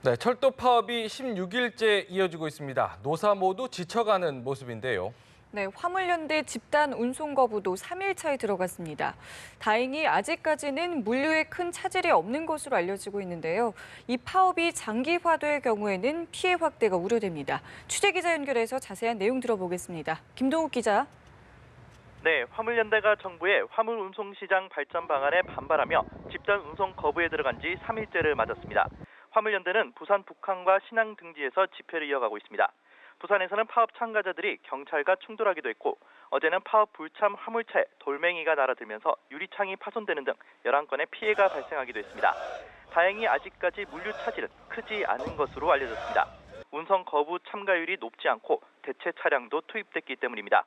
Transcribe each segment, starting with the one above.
네, 철도 파업이 16일째 이어지고 있습니다. 노사 모두 지쳐가는 모습인데요. 네, 화물연대 집단 운송 거부도 3일 차에 들어갔습니다. 다행히 아직까지는 물류에 큰 차질이 없는 것으로 알려지고 있는데요. 이 파업이 장기화될 경우에는 피해 확대가 우려됩니다. 취재기자 연결해서 자세한 내용 들어보겠습니다. 김동욱 기자. 네, 화물연대가 정부의 화물 운송 시장 발전 방안에 반발하며 집단 운송 거부에 들어간 지 3일째를 맞았습니다. 화물연대는 부산 북항과 신항 등지에서 집회를 이어가고 있습니다. 부산에서는 파업 참가자들이 경찰과 충돌하기도 했고 어제는 파업 불참 화물차에 돌멩이가 날아들면서 유리창이 파손되는 등 11건의 피해가 발생하기도 했습니다. 다행히 아직까지 물류 차질은 크지 않은 것으로 알려졌습니다. 운송 거부 참가율이 높지 않고 대체 차량도 투입됐기 때문입니다.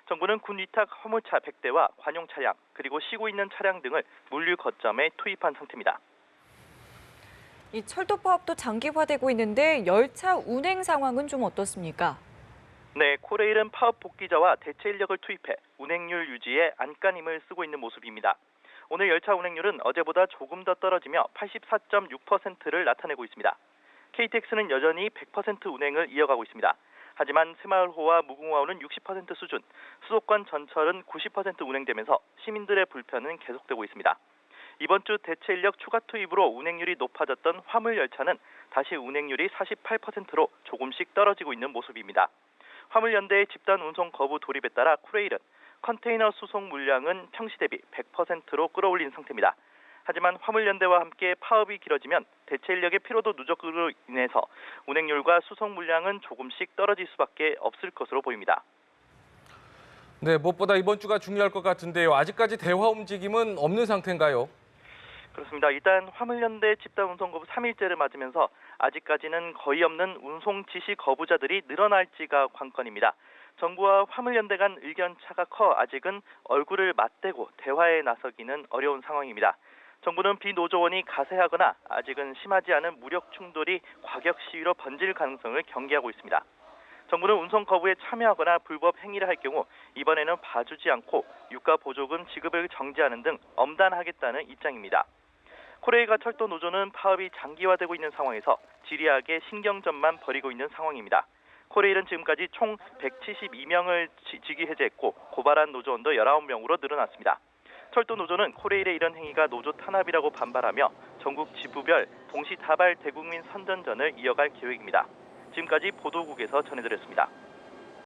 정부는 군 위탁 화물차 100대와 관용 차량 그리고 쉬고 있는 차량 등을 물류 거점에 투입한 상태입니다. 이 철도 파업도 장기화되고 있는데 열차 운행 상황은 좀 어떻습니까? 네, 코레일은 파업 복귀자와 대체 인력을 투입해 운행률 유지에 안간힘을 쓰고 있는 모습입니다. 오늘 열차 운행률은 어제보다 조금 더 떨어지며 84.6%를 나타내고 있습니다. KTX는 여전히 100% 운행을 이어가고 있습니다. 하지만 새마을호와 무궁화호는 60% 수준, 수도권 전철은 90% 운행되면서 시민들의 불편은 계속되고 있습니다. 이번 주 대체 인력 추가 투입으로 운행률이 높아졌던 화물 열차는 다시 운행률이 48%로 조금씩 떨어지고 있는 모습입니다. 화물연대의 집단 운송 거부 돌입에 따라 코레일은 컨테이너 수송 물량은 평시 대비 100%로 끌어올린 상태입니다. 하지만 화물연대와 함께 파업이 길어지면 대체 인력의 피로도 누적으로 인해서 운행률과 수송 물량은 조금씩 떨어질 수밖에 없을 것으로 보입니다. 네, 무엇보다 이번 주가 중요할 것 같은데요. 아직까지 대화 움직임은 없는 상태인가요? 그렇습니다. 일단 화물연대 집단 운송 거부 3일째를 맞으면서 아직까지는 거의 없는 운송 지시 거부자들이 늘어날지가 관건입니다. 정부와 화물연대 간 의견차가 커 아직은 얼굴을 맞대고 대화에 나서기는 어려운 상황입니다. 정부는 비노조원이 가세하거나 아직은 심하지 않은 무력 충돌이 과격 시위로 번질 가능성을 경계하고 있습니다. 정부는 운송 거부에 참여하거나 불법 행위를 할 경우 이번에는 봐주지 않고 유가 보조금 지급을 정지하는 등 엄단하겠다는 입장입니다. 코레일과 철도 노조는 파업이 장기화되고 있는 상황에서 지리하게 신경전만 벌이고 있는 상황입니다. 코레일은 지금까지 총 172명을 직위 해제했고 고발한 노조원도 19명으로 늘어났습니다. 철도 노조는 코레일의 이런 행위가 노조 탄압이라고 반발하며 전국 지부별 동시다발 대국민 선전전을 이어갈 계획입니다. 지금까지 보도국에서 전해드렸습니다.